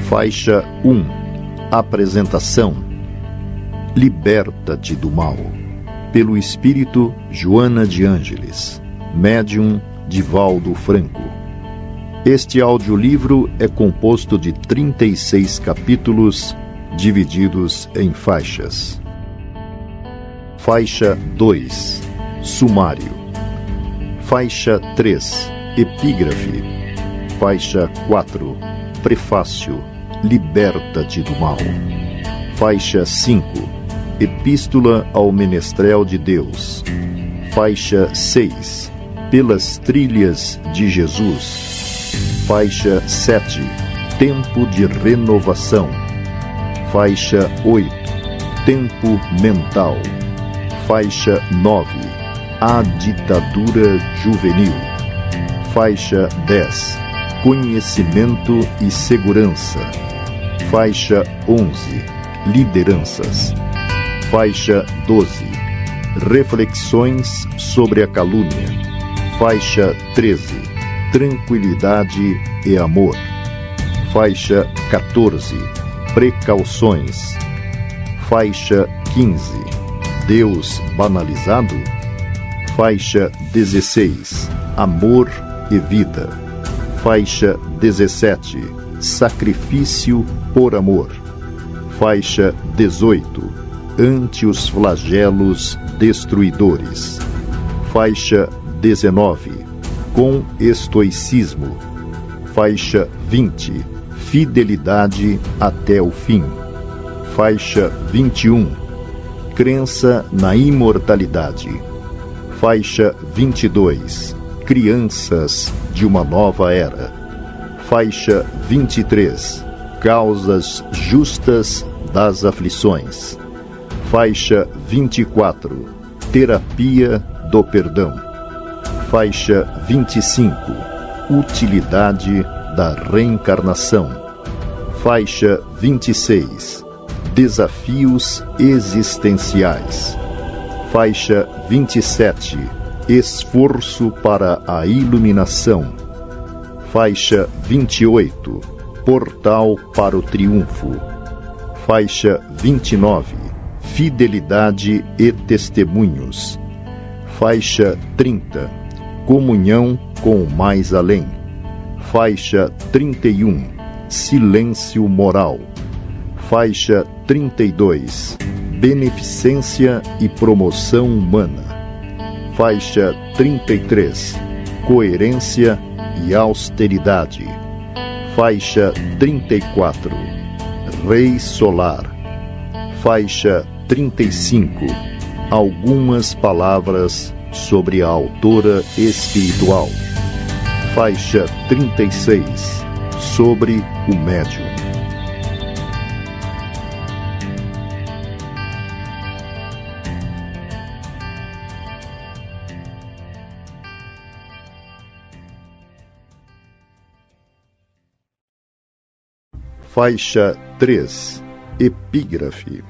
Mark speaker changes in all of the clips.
Speaker 1: Faixa 1. Apresentação: Liberta-te do mal. Pelo espírito Joana de Ângeles. Médium Divaldo Franco. Este audiolivro é composto de 36 capítulos, divididos em faixas. Faixa 2. Sumário. Faixa 3. Epígrafe. Faixa 4. Prefácio. Liberta-te do mal. Faixa 5. Epístola ao Menestrel de Deus. Faixa 6. Pelas trilhas de Jesus. Faixa 7. Tempo de renovação. Faixa 8. Tempo mental. Faixa 9. A ditadura juvenil. Faixa 10. Conhecimento e segurança. Faixa 11. Lideranças. Faixa 12. Reflexões sobre a calúnia. Faixa 13. Tranquilidade e amor. Faixa 14. Precauções. Faixa 15. Deus banalizado. Faixa 16. Amor e vida. Faixa 17. Sacrifício por amor. Faixa 18. Ante os flagelos destruidores. Faixa 19. Com estoicismo. Faixa 20. Fidelidade até o fim. Faixa 21. Crença na imortalidade. Faixa 22. Crianças de uma nova era. Faixa 23. Causas justas das aflições. Faixa 24. Terapia do perdão. Faixa 25. Utilidade da reencarnação. Faixa 26. Desafios existenciais. Faixa 27. Esforço para a iluminação. Faixa 28. Portal para o triunfo. Faixa 29. Fidelidade e testemunhos. Faixa 30. Comunhão com o mais além. Faixa 31. Silêncio moral. Faixa 32. Beneficência e promoção humana. Faixa 33. Coerência e austeridade. Faixa 34. Rei solar. Faixa 35. Algumas palavras sobre a autora espiritual. Faixa 36. Sobre o médium. Faixa 3. Epígrafe.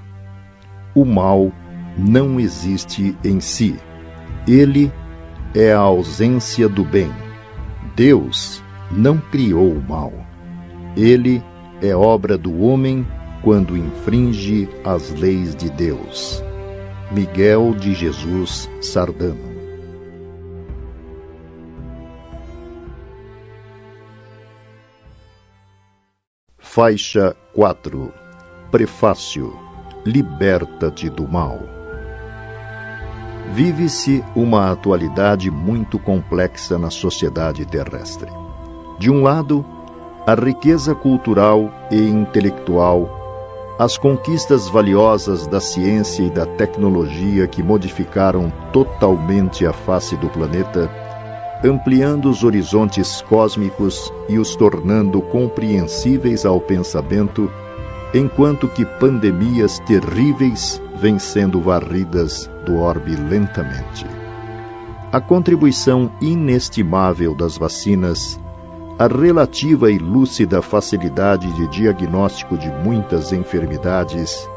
Speaker 1: O mal não existe em si. Ele é a ausência do bem. Deus não criou o mal. Ele é obra do homem quando infringe as leis de Deus. Miguel de Jesus Sardano. Faixa 4. Prefácio. Liberta-te do mal. Vive-se uma atualidade muito complexa na sociedade terrestre. De um lado, a riqueza cultural e intelectual, as conquistas valiosas da ciência e da tecnologia que modificaram totalmente a face do planeta, ampliando os horizontes cósmicos e os tornando compreensíveis ao pensamento, enquanto que pandemias terríveis vêm sendo varridas do orbe lentamente. A contribuição inestimável das vacinas, a relativa e lúcida facilidade de diagnóstico de muitas enfermidades,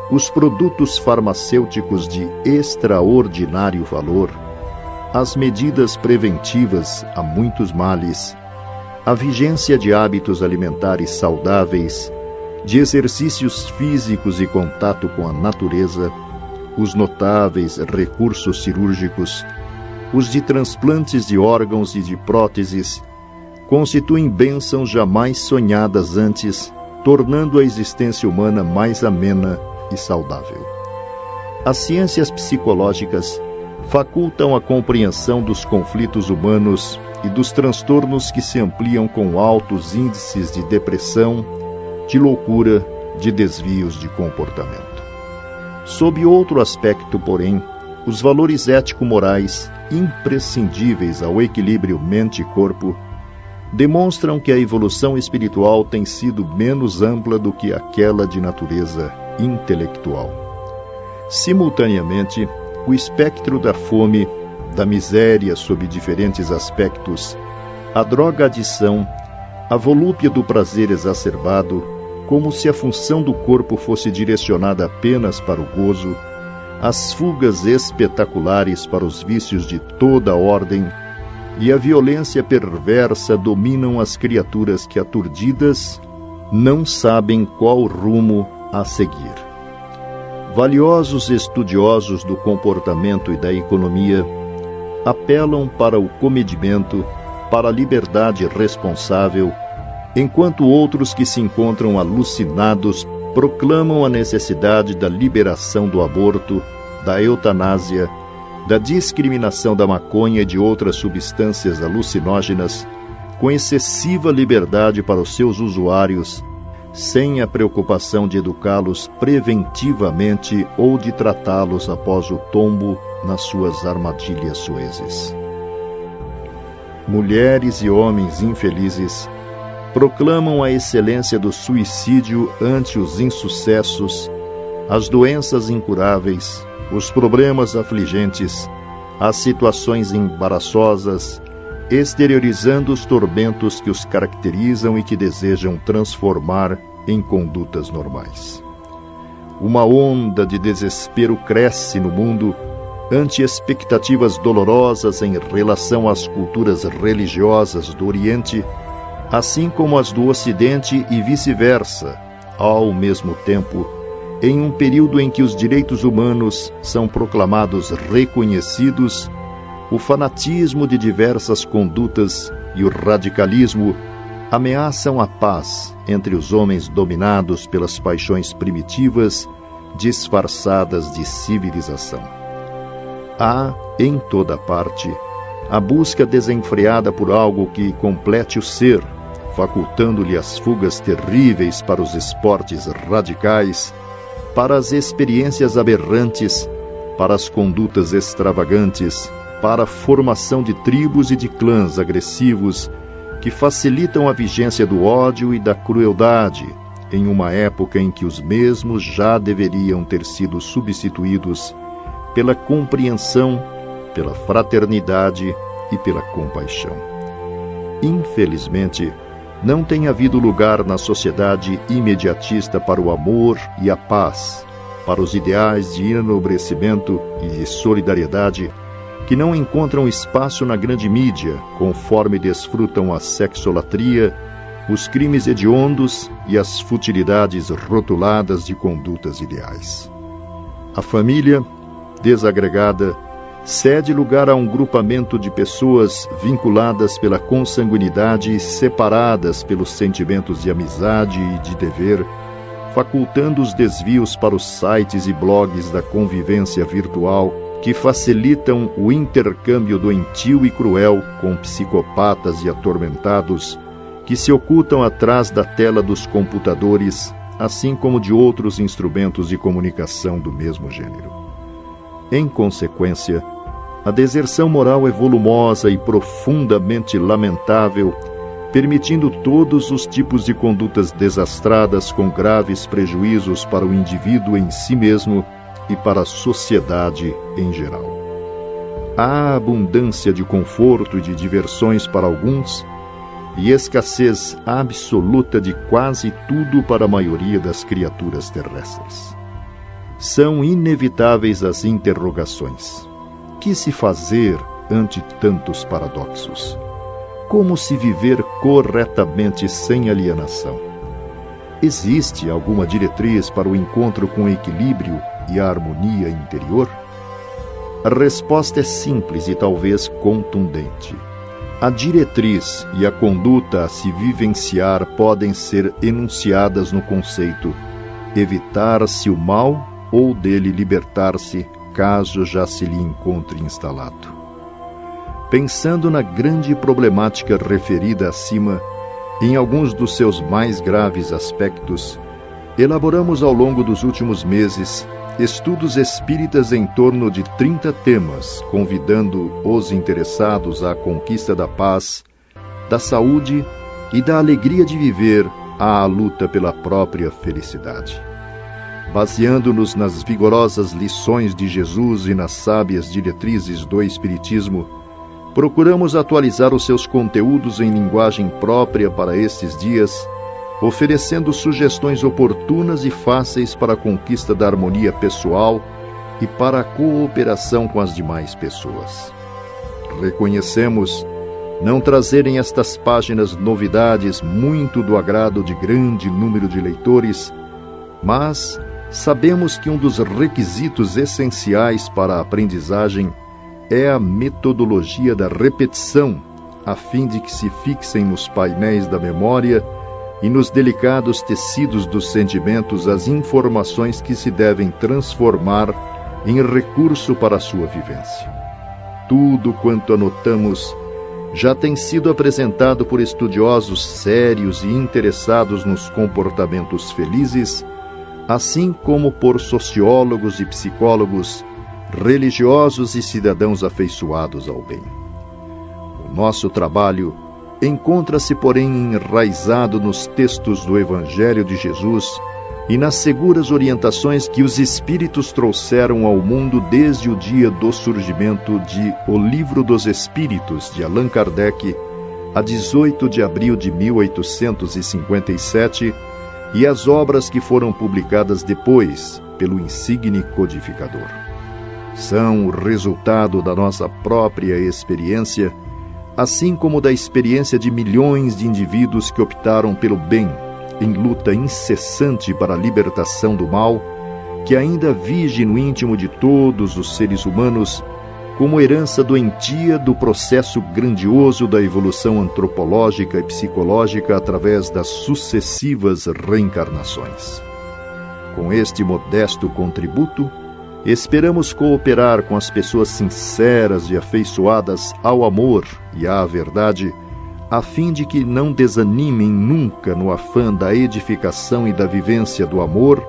Speaker 1: os produtos farmacêuticos de extraordinário valor, as medidas preventivas a muitos males, a vigência de hábitos alimentares saudáveis, de exercícios físicos e contato com a natureza, os notáveis recursos cirúrgicos, os de transplantes de órgãos e de próteses, constituem bênçãos jamais sonhadas antes, tornando a existência humana mais amena e saudável. As ciências psicológicas facultam a compreensão dos conflitos humanos e dos transtornos que se ampliam com altos índices de depressão, de loucura, de desvios de comportamento. Sob outro aspecto, porém, os valores ético-morais, imprescindíveis ao equilíbrio mente e corpo, demonstram que a evolução espiritual tem sido menos ampla do que aquela de natureza intelectual. Simultaneamente, o espectro da fome, da miséria sob diferentes aspectos, a droga-adição, a volúpia do prazer exacerbado, como se a função do corpo fosse direcionada apenas para o gozo, as fugas espetaculares para os vícios de toda a ordem e a violência perversa dominam as criaturas que, aturdidas, não sabem qual rumo a seguir. Valiosos estudiosos do comportamento e da economia apelam para o comedimento, para a liberdade responsável, enquanto outros que se encontram alucinados proclamam a necessidade da liberação do aborto, da eutanásia, da discriminação da maconha e de outras substâncias alucinógenas, com excessiva liberdade para os seus usuários, sem a preocupação de educá-los preventivamente ou de tratá-los após o tombo nas suas armadilhas soezes. Mulheres e homens infelizes proclamam a excelência do suicídio ante os insucessos, as doenças incuráveis, os problemas afligentes, as situações embaraçosas, exteriorizando os tormentos que os caracterizam e que desejam transformar em condutas normais. Uma onda de desespero cresce no mundo ante expectativas dolorosas em relação às culturas religiosas do Oriente, assim como as do Ocidente e vice-versa, ao mesmo tempo, em um período em que os direitos humanos são proclamados reconhecidos, o fanatismo de diversas condutas e o radicalismo ameaçam a paz entre os homens dominados pelas paixões primitivas, disfarçadas de civilização. Há, em toda parte, a busca desenfreada por algo que complete o ser, facultando-lhe as fugas terríveis para os esportes radicais, para as experiências aberrantes, para as condutas extravagantes, para a formação de tribos e de clãs agressivos que facilitam a vigência do ódio e da crueldade, em uma época em que os mesmos já deveriam ter sido substituídos pela compreensão, pela fraternidade e pela compaixão. Infelizmente, não tem havido lugar na sociedade imediatista para o amor e a paz, para os ideais de enobrecimento e de solidariedade que não encontram espaço na grande mídia, conforme desfrutam a sexolatria, os crimes hediondos e as futilidades rotuladas de condutas ideais. A família, desagregada, cede lugar a um grupamento de pessoas vinculadas pela consanguinidade e separadas pelos sentimentos de amizade e de dever, facultando os desvios para os sites e blogs da convivência virtual que facilitam o intercâmbio doentio e cruel com psicopatas e atormentados que se ocultam atrás da tela dos computadores, assim como de outros instrumentos de comunicação do mesmo gênero. Em consequência, a deserção moral é volumosa e profundamente lamentável, permitindo todos os tipos de condutas desastradas com graves prejuízos para o indivíduo em si mesmo e para a sociedade em geral. Há abundância de conforto e de diversões para alguns e escassez absoluta de quase tudo para a maioria das criaturas terrestres. São inevitáveis as interrogações. Que se fazer ante tantos paradoxos? como se viver corretamente sem alienação? Existe alguma diretriz para o encontro com o equilíbrio e a harmonia interior? A resposta é simples e talvez contundente. A diretriz e a conduta a se vivenciar podem ser enunciadas no conceito evitar-se o mal ou dele libertar-se, caso já se lhe encontre instalado. Pensando na grande problemática referida acima, em alguns dos seus mais graves aspectos, elaboramos ao longo dos últimos meses estudos espíritas em torno de 30 temas, convidando os interessados à conquista da paz, da saúde e da alegria de viver à luta pela própria felicidade. Baseando-nos nas vigorosas lições de Jesus e nas sábias diretrizes do Espiritismo, procuramos atualizar os seus conteúdos em linguagem própria para estes dias, oferecendo sugestões oportunas e fáceis para a conquista da harmonia pessoal e para a cooperação com as demais pessoas. Reconhecemos não trazerem estas páginas novidades muito do agrado de grande número de leitores, mas sabemos que um dos requisitos essenciais para a aprendizagem é a metodologia da repetição, a fim de que se fixem nos painéis da memória e nos delicados tecidos dos sentimentos as informações que se devem transformar em recurso para a sua vivência. Tudo quanto anotamos já tem sido apresentado por estudiosos sérios e interessados nos comportamentos felizes, assim como por sociólogos e psicólogos, religiosos e cidadãos afeiçoados ao bem. O nosso trabalho encontra-se, porém, enraizado nos textos do Evangelho de Jesus e nas seguras orientações que os Espíritos trouxeram ao mundo desde o dia do surgimento de O Livro dos Espíritos, de Allan Kardec, a 18 de abril de 1857, e as obras que foram publicadas depois pelo insigne codificador. São o resultado da nossa própria experiência, assim como da experiência de milhões de indivíduos que optaram pelo bem, em luta incessante para a libertação do mal, que ainda vige no íntimo de todos os seres humanos, como herança doentia do processo grandioso da evolução antropológica e psicológica através das sucessivas reencarnações. Com este modesto contributo, esperamos cooperar com as pessoas sinceras e afeiçoadas ao amor e à verdade, a fim de que não desanimem nunca no afã da edificação e da vivência do amor,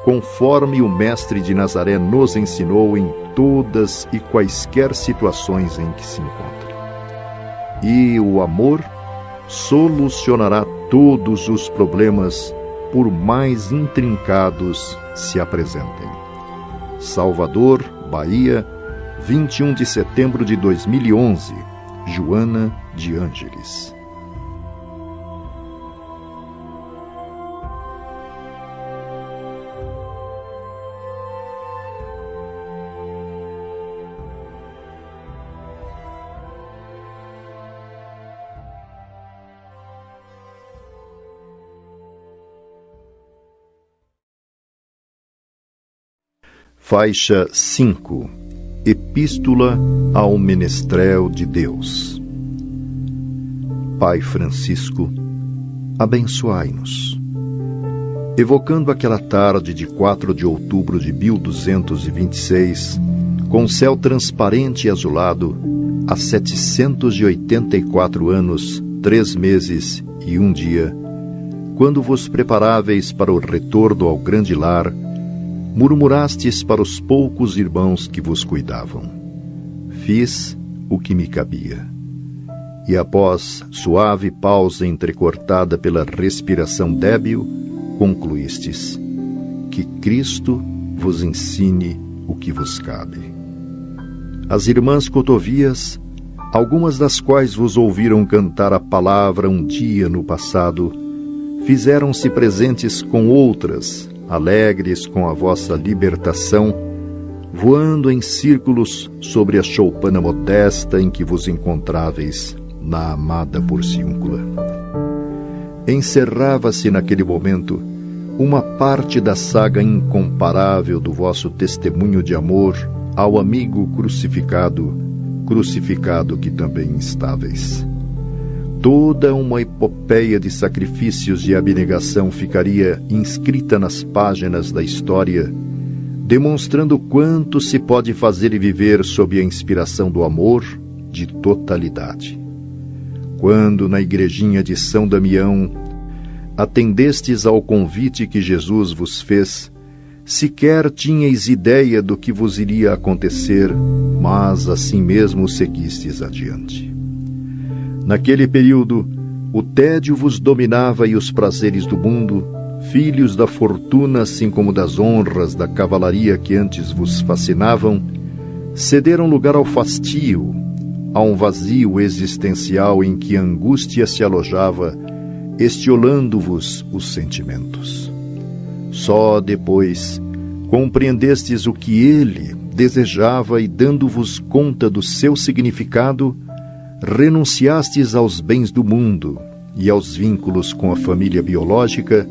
Speaker 1: conforme o Mestre de Nazaré nos ensinou em todas e quaisquer situações em que se encontre. E o amor solucionará todos os problemas, por mais intrincados se apresentem. Salvador, Bahia, 21 de setembro de 2011, Joana de Ângeles. Faixa 5. Epístola ao Menestrel de Deus. Pai Francisco, abençoai-nos. Evocando aquela tarde de 4 de outubro de 1226, com céu transparente e azulado, há 784 anos, 3 meses e 1 dia, quando vos preparáveis para o retorno ao grande lar, murmurastes para os poucos irmãos que vos cuidavam: fiz o que me cabia. E após suave pausa entrecortada pela respiração débil, concluístes: que Cristo vos ensine o que vos cabe. As irmãs cotovias, algumas das quais vos ouviram cantar a palavra um dia no passado, fizeram-se presentes com outras, alegres com a vossa libertação, voando em círculos sobre a choupana modesta em que vos encontráveis, na amada Porciúncula. Encerrava-se naquele momento uma parte da saga incomparável do vosso testemunho de amor ao amigo crucificado que também estáveis. Toda uma epopeia de sacrifícios e abnegação ficaria inscrita nas páginas da história, demonstrando quanto se pode fazer e viver sob a inspiração do amor de totalidade. Quando, na igrejinha de São Damião, atendestes ao convite que Jesus vos fez, sequer tinhais ideia do que vos iria acontecer, mas assim mesmo seguistes adiante. Naquele período, o tédio vos dominava e os prazeres do mundo, filhos da fortuna assim como das honras da cavalaria que antes vos fascinavam, cederam lugar ao fastio, a um vazio existencial em que a angústia se alojava, estiolando-vos os sentimentos. Só depois compreendestes o que ele desejava e, dando-vos conta do seu significado, renunciastes aos bens do mundo e aos vínculos com a família biológica,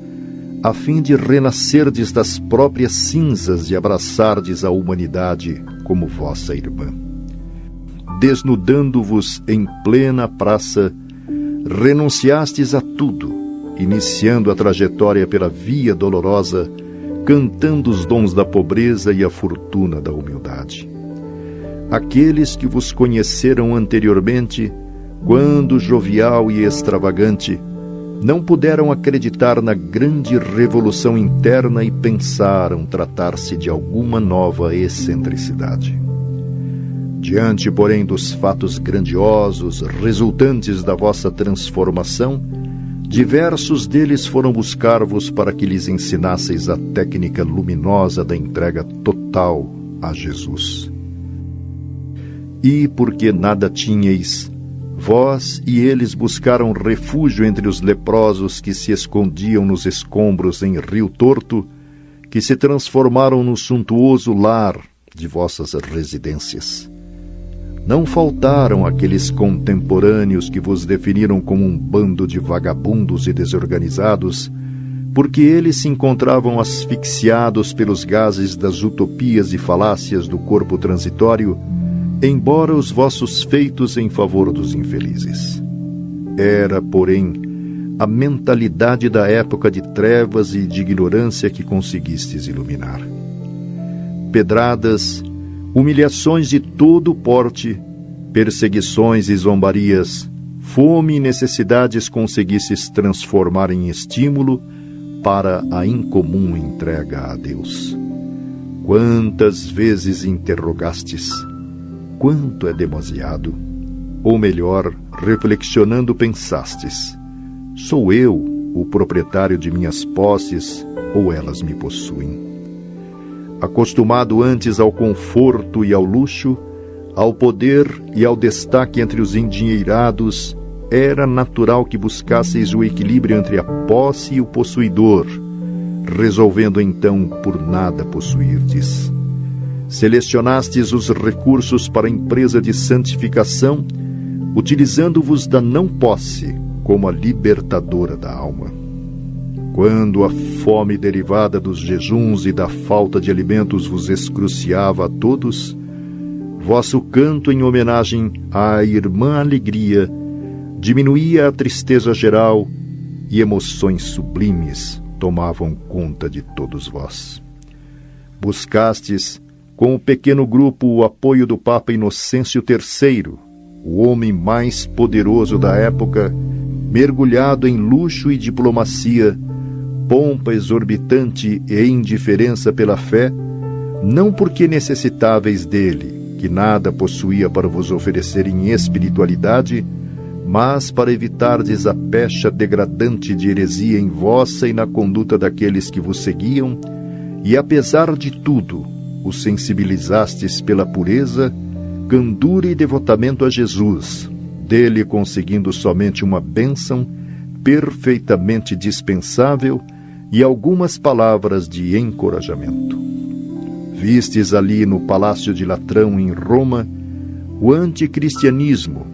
Speaker 1: a fim de renascerdes das próprias cinzas e abraçardes a humanidade como vossa irmã. Desnudando-vos em plena praça, renunciastes a tudo, iniciando a trajetória pela via dolorosa, cantando os dons da pobreza e a fortuna da humildade. Aqueles que vos conheceram anteriormente, quando jovial e extravagante, não puderam acreditar na grande revolução interna e pensaram tratar-se de alguma nova excentricidade. Diante, porém, dos fatos grandiosos resultantes da vossa transformação, diversos deles foram buscar-vos para que lhes ensinasseis a técnica luminosa da entrega total a Jesus. E porque nada tinhais, vós e eles buscaram refúgio entre os leprosos que se escondiam nos escombros em Rio Torto, que se transformaram no suntuoso lar de vossas residências. Não faltaram aqueles contemporâneos que vos definiram como um bando de vagabundos e desorganizados, porque eles se encontravam asfixiados pelos gases das utopias e falácias do corpo transitório, embora os vossos feitos em favor dos infelizes. Era, porém, a mentalidade da época de trevas e de ignorância que conseguistes iluminar. Pedradas, humilhações de todo porte, perseguições e zombarias, fome e necessidades conseguistes transformar em estímulo para a incomum entrega a Deus. Quantas vezes interrogastes: quanto é demasiado? Ou melhor, reflexionando pensastes: sou eu o proprietário de minhas posses ou elas me possuem? Acostumado antes ao conforto e ao luxo, ao poder e ao destaque entre os endinheirados, era natural que buscasseis o equilíbrio entre a posse e o possuidor, resolvendo então por nada possuirdes. Selecionastes os recursos para a empresa de santificação, utilizando-vos da não-posse como a libertadora da alma. Quando a fome derivada dos jejuns e da falta de alimentos vos excruciava a todos, vosso canto em homenagem à irmã alegria diminuía a tristeza geral e emoções sublimes tomavam conta de todos vós. Buscastes, com o pequeno grupo, o apoio do Papa Inocêncio III, o homem mais poderoso da época, mergulhado em luxo e diplomacia, pompa exorbitante e indiferença pela fé, não porque necessitáveis dele, que nada possuía para vos oferecer em espiritualidade, mas para evitardes a pecha degradante de heresia em vossa e na conduta daqueles que vos seguiam, e apesar de tudo, os sensibilizastes pela pureza, candura e devotamento a Jesus, dele conseguindo somente uma bênção perfeitamente dispensável e algumas palavras de encorajamento. Vistes ali no Palácio de Latrão, em Roma, o anticristianismo,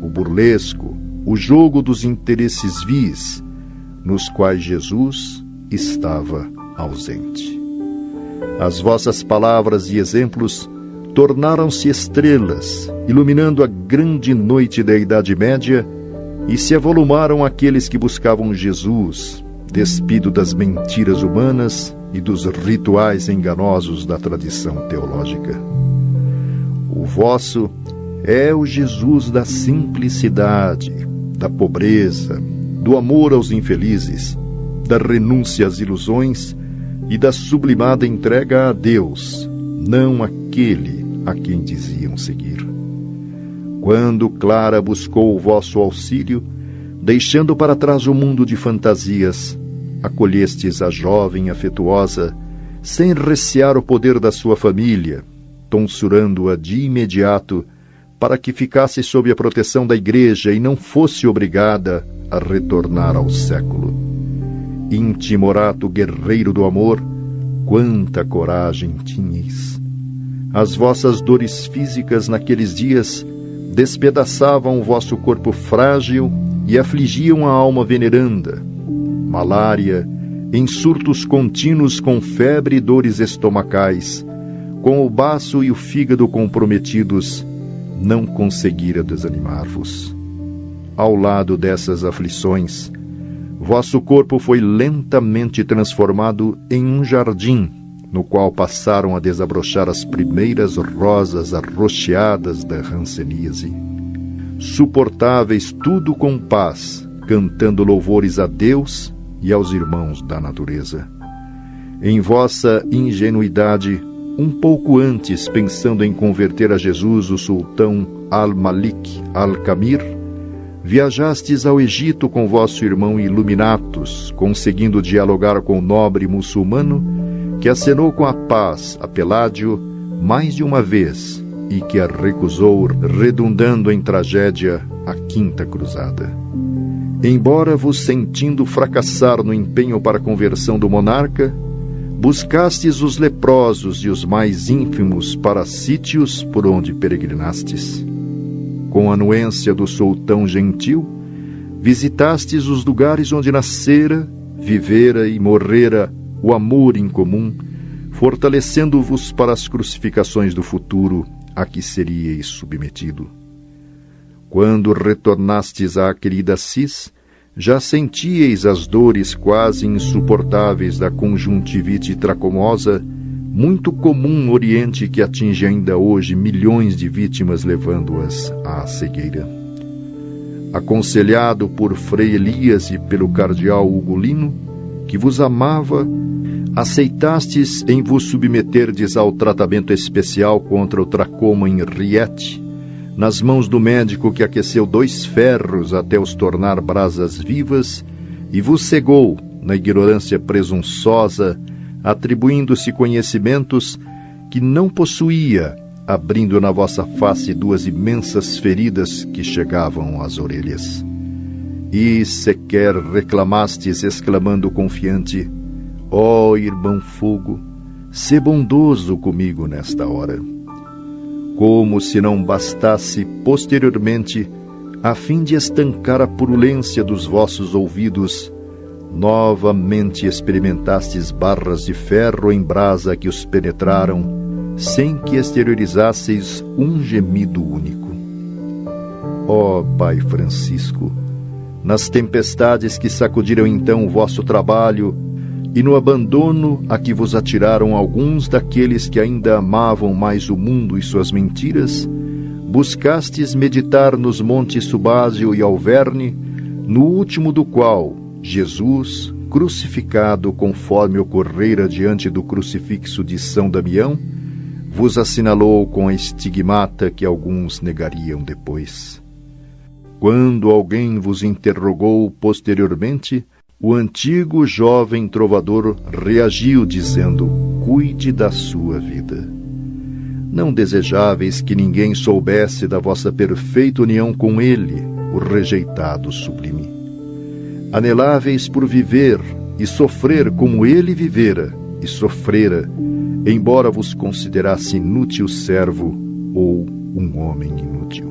Speaker 1: o burlesco, o jogo dos interesses vis, nos quais Jesus estava ausente. As vossas palavras e exemplos tornaram-se estrelas, iluminando a grande noite da Idade Média, e se avolumaram aqueles que buscavam Jesus, despido das mentiras humanas e dos rituais enganosos da tradição teológica. O vosso é o Jesus da simplicidade, da pobreza, do amor aos infelizes, da renúncia às ilusões e da sublimada entrega a Deus, não aquele a quem diziam seguir. Quando Clara buscou o vosso auxílio, deixando para trás o mundo de fantasias, acolhestes a jovem afetuosa, sem recear o poder da sua família, tonsurando-a de imediato, para que ficasse sob a proteção da Igreja e não fosse obrigada a retornar ao século. Intimorato guerreiro do amor, quanta coragem tinhais! As vossas dores físicas naqueles dias despedaçavam o vosso corpo frágil e afligiam a alma veneranda. Malária, em surtos contínuos com febre e dores estomacais, com o baço e o fígado comprometidos, não conseguira desanimar-vos. Ao lado dessas aflições, vosso corpo foi lentamente transformado em um jardim, no qual passaram a desabrochar as primeiras rosas arroxeadas da hanseníase. Suportáveis tudo com paz, cantando louvores a Deus e aos irmãos da natureza. Em vossa ingenuidade, um pouco antes, pensando em converter a Jesus o sultão Al-Malik Al-Kamir, viajastes ao Egito com vosso irmão Iluminatus, conseguindo dialogar com o nobre muçulmano que acenou com a paz a Peládio mais de uma vez e que a recusou, redundando em tragédia a Quinta Cruzada. Embora vos sentindo fracassar no empenho para a conversão do monarca, buscastes os leprosos e os mais ínfimos para sítios por onde peregrinastes. Com a anuência do sultão gentil, visitastes os lugares onde nascera, vivera e morrera o amor em comum, fortalecendo-vos para as crucificações do futuro a que seríeis submetido. Quando retornastes à querida Cis, já sentíeis as dores quase insuportáveis da conjuntivite tracomosa, muito comum no Oriente, que atinge ainda hoje milhões de vítimas, levando-as à cegueira. Aconselhado por Frei Elias e pelo cardeal Ugolino, que vos amava, aceitastes em vos submeterdes ao tratamento especial contra o tracoma em Riete, nas mãos do médico que aqueceu 2 ferros até os tornar brasas vivas e vos cegou na ignorância presunçosa, atribuindo-se conhecimentos que não possuía, abrindo na vossa face 2 imensas feridas que chegavam às orelhas. E sequer reclamastes, exclamando confiante: ó irmão fogo, sê bondoso comigo nesta hora. Como se não bastasse posteriormente, a fim de estancar a purulência dos vossos ouvidos, novamente experimentastes barras de ferro em brasa que os penetraram, sem que exteriorizasseis um gemido único. Ó Pai Francisco, nas tempestades que sacudiram então o vosso trabalho, e no abandono a que vos atiraram alguns daqueles que ainda amavam mais o mundo e suas mentiras, buscastes meditar nos montes Subásio e Alverne, no último do qual Jesus, crucificado conforme ocorrera diante do crucifixo de São Damião, vos assinalou com a estigmata que alguns negariam depois. Quando alguém vos interrogou posteriormente, o antigo jovem trovador reagiu dizendo: cuide da sua vida. Não desejáveis que ninguém soubesse da vossa perfeita união com ele, o rejeitado sublime. Aneláveis por viver e sofrer como ele vivera e sofrera, embora vos considerasse inútil servo ou um homem inútil.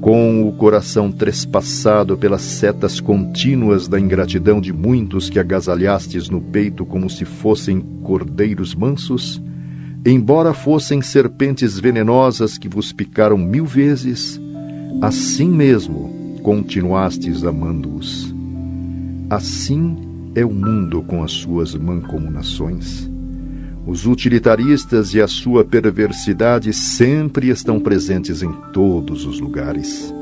Speaker 1: Com o coração trespassado pelas setas contínuas da ingratidão de muitos que agasalhastes no peito como se fossem cordeiros mansos, embora fossem serpentes venenosas que vos picaram 1000 vezes, assim mesmo continuastes amando-os. Assim é o mundo com as suas mancomunações. Os utilitaristas e a sua perversidade sempre estão presentes em todos os lugares.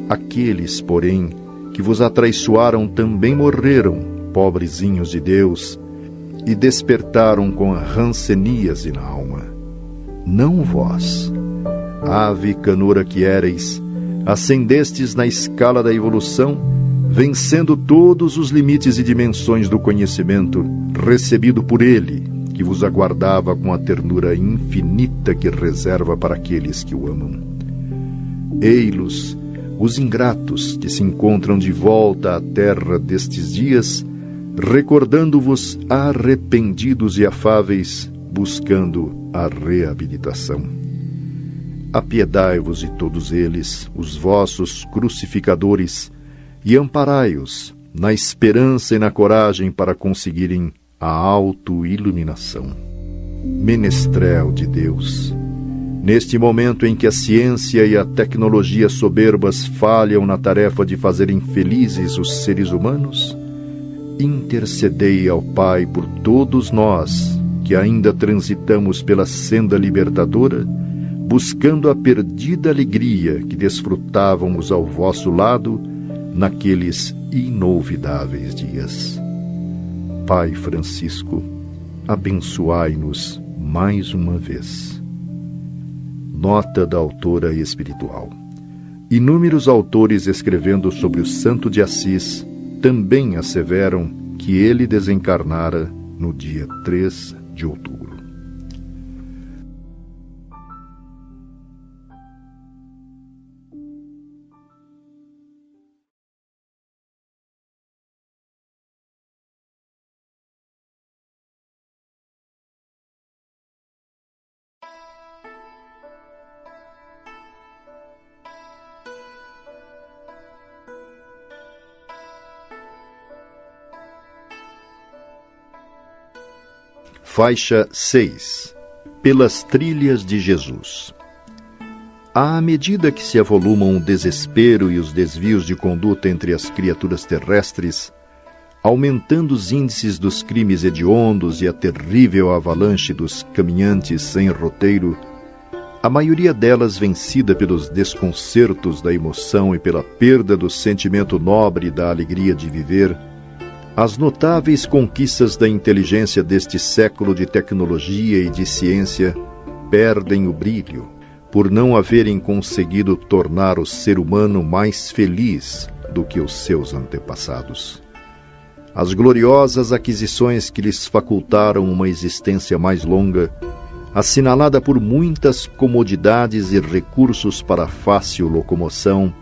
Speaker 1: Aqueles, porém, que vos atraiçoaram também morreram, pobrezinhos de Deus, e despertaram com ranceníase na alma. Não vós, ave canora que éreis, ascendestes na escala da evolução, vencendo todos os limites e dimensões do conhecimento recebido por Ele, que vos aguardava com a ternura infinita que reserva para aqueles que o amam. Ei-los, os ingratos que se encontram de volta à terra destes dias, recordando-vos arrependidos e afáveis, buscando a reabilitação. Apiedai-vos de todos eles, os vossos crucificadores, e amparai-os na esperança e na coragem para conseguirem a autoiluminação. Menestrel de Deus, neste momento em que a ciência e a tecnologia soberbas falham na tarefa de fazerem felizes os seres humanos, intercedei ao Pai por todos nós que ainda transitamos pela senda libertadora, buscando a perdida alegria que desfrutávamos ao vosso lado naqueles inolvidáveis dias. Pai Francisco, abençoai-nos mais uma vez. Nota da autora espiritual. Inúmeros autores escrevendo sobre o Santo de Assis também asseveram que ele desencarnara no dia 3 de outubro. Faixa 6. Pelas trilhas de Jesus. À medida que se avolumam o desespero e os desvios de conduta entre as criaturas terrestres, aumentando os índices dos crimes hediondos e a terrível avalanche dos caminhantes sem roteiro, a maioria delas vencida pelos desconcertos da emoção e pela perda do sentimento nobre da alegria de viver, as notáveis conquistas da inteligência deste século de tecnologia e de ciência perdem o brilho, por não haverem conseguido tornar o ser humano mais feliz do que os seus antepassados. As gloriosas aquisições que lhes facultaram uma existência mais longa, assinalada por muitas comodidades e recursos para a fácil locomoção,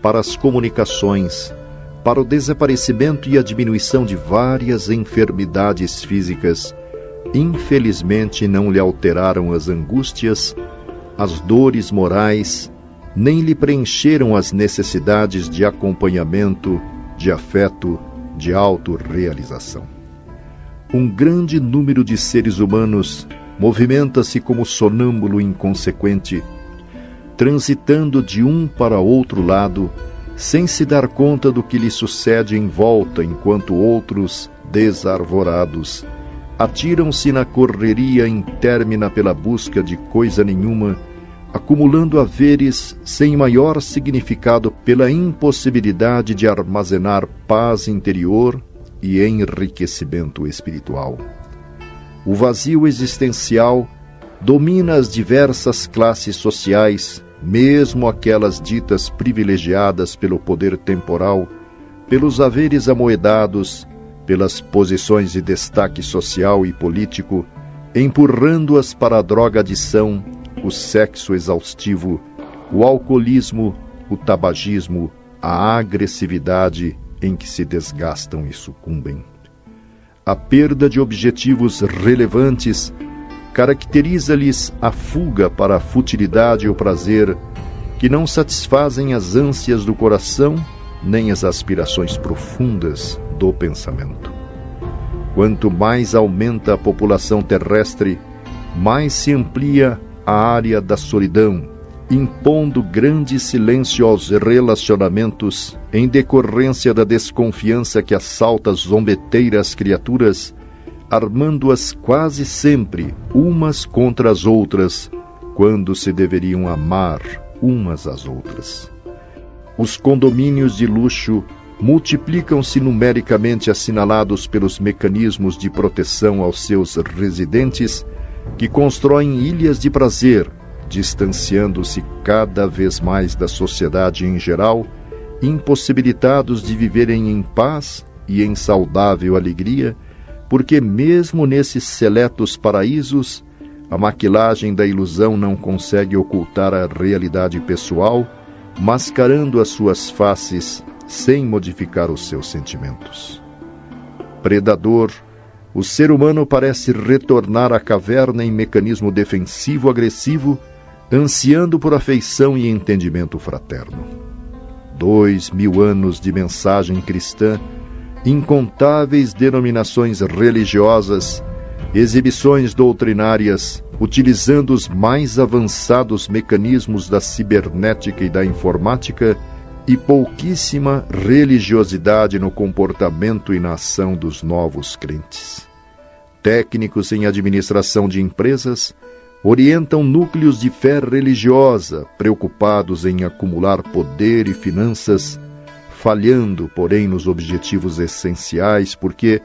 Speaker 1: para as comunicações, para o desaparecimento e a diminuição de várias enfermidades físicas, infelizmente não lhe alteraram as angústias, as dores morais, nem lhe preencheram as necessidades de acompanhamento, de afeto, de autorrealização. Um grande número de seres humanos movimenta-se como sonâmbulo inconsequente, transitando de um para outro lado, sem se dar conta do que lhe sucede em volta, enquanto outros, desarvorados, atiram-se na correria intermina pela busca de coisa nenhuma, acumulando haveres sem maior significado pela impossibilidade de armazenar paz interior e enriquecimento espiritual. O vazio existencial domina as diversas classes sociais, mesmo aquelas ditas privilegiadas pelo poder temporal, pelos haveres amoedados, pelas posições de destaque social e político, empurrando-as para a drogadição, o sexo exaustivo, o alcoolismo, o tabagismo, a agressividade em que se desgastam e sucumbem. A perda de objetivos relevantes caracteriza-lhes a fuga para a futilidade e o prazer, que não satisfazem as ânsias do coração nem as aspirações profundas do pensamento. Quanto mais aumenta a população terrestre, mais se amplia a área da solidão, impondo grande silêncio aos relacionamentos em decorrência da desconfiança que assalta as zombeteiras criaturas, armando-as quase sempre umas contra as outras, quando se deveriam amar umas às outras. Os condomínios de luxo multiplicam-se numericamente assinalados pelos mecanismos de proteção aos seus residentes, que constroem ilhas de prazer, distanciando-se cada vez mais da sociedade em geral, impossibilitados de viverem em paz e em saudável alegria, porque mesmo nesses seletos paraísos, a maquilagem da ilusão não consegue ocultar a realidade pessoal, mascarando as suas faces sem modificar os seus sentimentos. Predador, o ser humano parece retornar à caverna em mecanismo defensivo-agressivo, ansiando por afeição e entendimento fraterno. 2000 anos de mensagem cristã, incontáveis denominações religiosas, exibições doutrinárias, utilizando os mais avançados mecanismos da cibernética e da informática, e pouquíssima religiosidade no comportamento e na ação dos novos crentes. Técnicos em administração de empresas orientam núcleos de fé religiosa, preocupados em acumular poder e finanças, falhando, porém, nos objetivos essenciais, porque,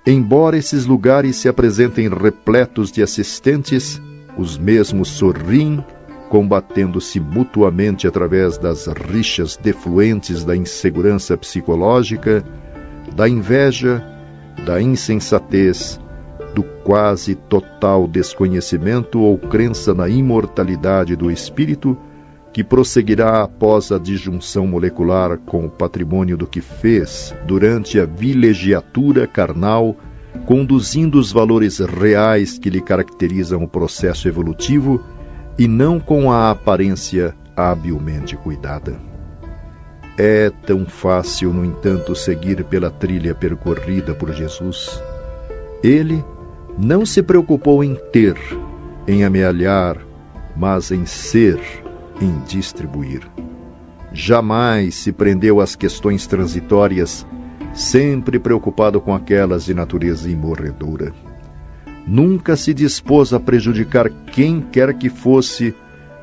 Speaker 1: embora esses lugares se apresentem repletos de assistentes, os mesmos sorriem, combatendo-se mutuamente através das rixas defluentes da insegurança psicológica, da inveja, da insensatez, do quase total desconhecimento ou crença na imortalidade do espírito, que prosseguirá após a disjunção molecular com o patrimônio do que fez durante a vilegiatura carnal, conduzindo os valores reais que lhe caracterizam o processo evolutivo, e não com a aparência habilmente cuidada. É tão fácil, no entanto, seguir pela trilha percorrida por Jesus. Ele não se preocupou em ter, em amealhar, mas em ser, em distribuir. Jamais se prendeu às questões transitórias, sempre preocupado com aquelas de natureza imorredora. Nunca se dispôs a prejudicar quem quer que fosse,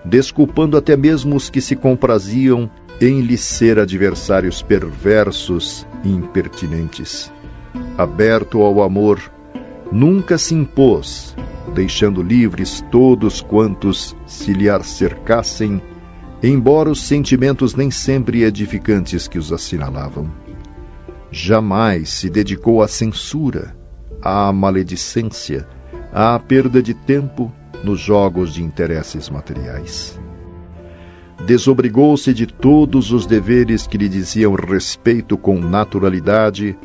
Speaker 1: desculpando até mesmo os que se compraziam em lhe ser adversários perversos e impertinentes. Aberto ao amor, nunca se impôs, deixando livres todos quantos se lhe cercassem, embora os sentimentos nem sempre edificantes que os assinalavam. Jamais se dedicou à censura, à maledicência, à perda de tempo nos jogos de interesses materiais. Desobrigou-se de todos os deveres que lhe diziam respeito com naturalidade,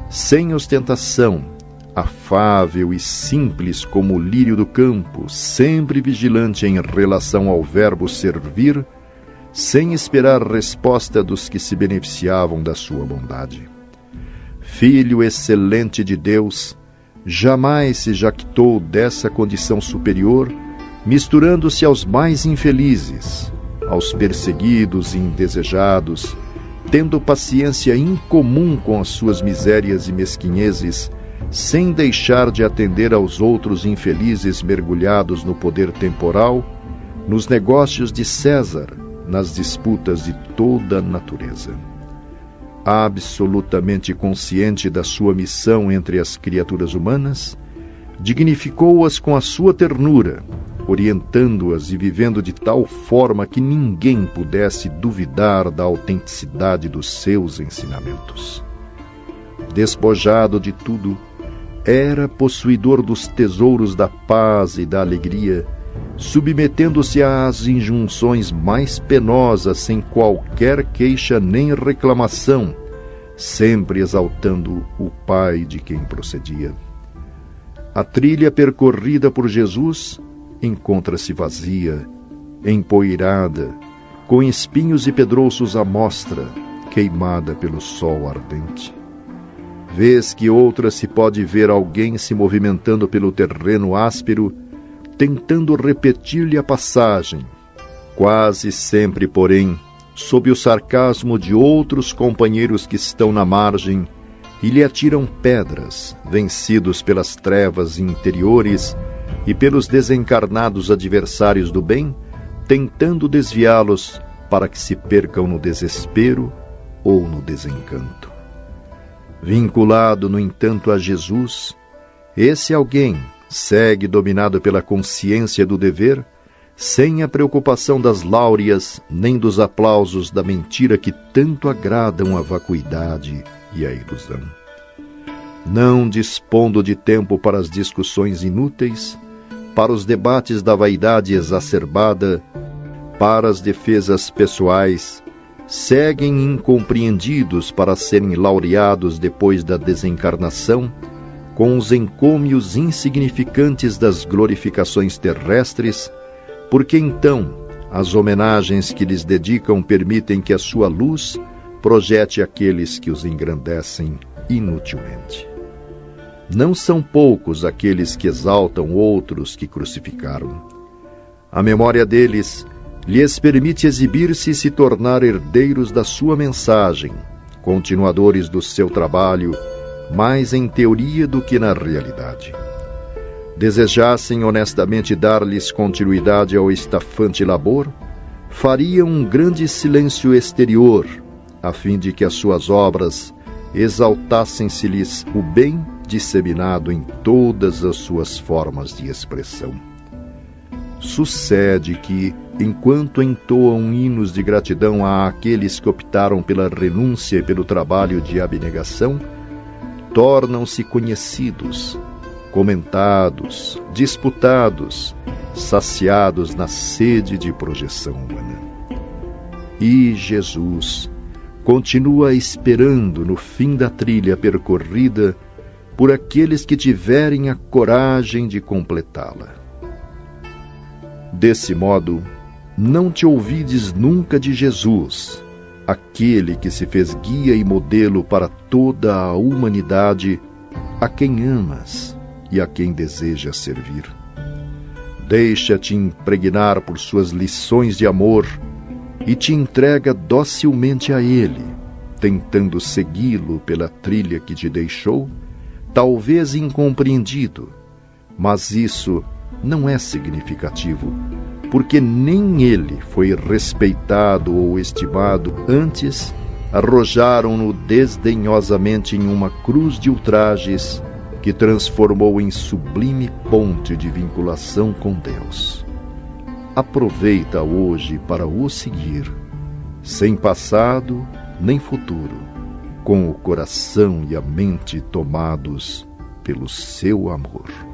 Speaker 1: sem ostentação, afável e simples como o lírio do campo, sempre vigilante em relação ao verbo servir, sem esperar resposta dos que se beneficiavam da sua bondade. Filho excelente de Deus, jamais se jactou dessa condição superior, misturando-se aos mais infelizes, aos perseguidos e indesejados, tendo paciência incomum com as suas misérias e mesquinhezes, sem deixar de atender aos outros infelizes mergulhados no poder temporal, nos negócios de César, nas disputas de toda a natureza. Absolutamente consciente da sua missão entre as criaturas humanas, dignificou-as com a sua ternura, orientando-as e vivendo de tal forma que ninguém pudesse duvidar da autenticidade dos seus ensinamentos. Despojado de tudo, era possuidor dos tesouros da paz e da alegria, submetendo-se às injunções mais penosas sem qualquer queixa nem reclamação, sempre exaltando o Pai de quem procedia. A trilha percorrida por Jesus encontra-se vazia, empoeirada, com espinhos e pedrouços à mostra, queimada pelo sol ardente. Vês que outra se pode ver alguém se movimentando pelo terreno áspero, tentando repetir-lhe a passagem, quase sempre, porém, sob o sarcasmo de outros companheiros que estão na margem e lhe atiram pedras, vencidos pelas trevas interiores e pelos desencarnados adversários do bem, tentando desviá-los para que se percam no desespero ou no desencanto. Vinculado, no entanto, a Jesus, esse alguém segue dominado pela consciência do dever, sem a preocupação das láureas nem dos aplausos da mentira que tanto agradam a vacuidade e a ilusão. Não dispondo de tempo para as discussões inúteis, para os debates da vaidade exacerbada, para as defesas pessoais, seguem incompreendidos para serem laureados depois da desencarnação, com os encômios insignificantes das glorificações terrestres, porque então as homenagens que lhes dedicam permitem que a sua luz projete aqueles que os engrandecem inutilmente. Não são poucos aqueles que exaltam outros que crucificaram. A memória deles lhes permite exibir-se e se tornar herdeiros da sua mensagem, continuadores do seu trabalho, mais em teoria do que na realidade. Desejassem honestamente dar-lhes continuidade ao estafante labor, fariam um grande silêncio exterior, a fim de que as suas obras exaltassem-se-lhes o bem disseminado em todas as suas formas de expressão. Sucede que, enquanto entoam hinos de gratidão àqueles que optaram pela renúncia e pelo trabalho de abnegação, tornam-se conhecidos, comentados, disputados, saciados na sede de projeção humana. E Jesus continua esperando no fim da trilha percorrida por aqueles que tiverem a coragem de completá-la. Desse modo, não te ouvides nunca de Jesus, aquele que se fez guia e modelo para toda a humanidade, a quem amas e a quem desejas servir. Deixa-te impregnar por suas lições de amor e te entrega docilmente a Ele, tentando segui-lo pela trilha que te deixou, talvez incompreendido, mas isso não é significativo, porque nem ele foi respeitado ou estimado, antes arrojaram-no desdenhosamente em uma cruz de ultrajes que transformou em sublime ponte de vinculação com Deus. Aproveita hoje para o seguir, sem passado nem futuro, com o coração e a mente tomados pelo seu amor.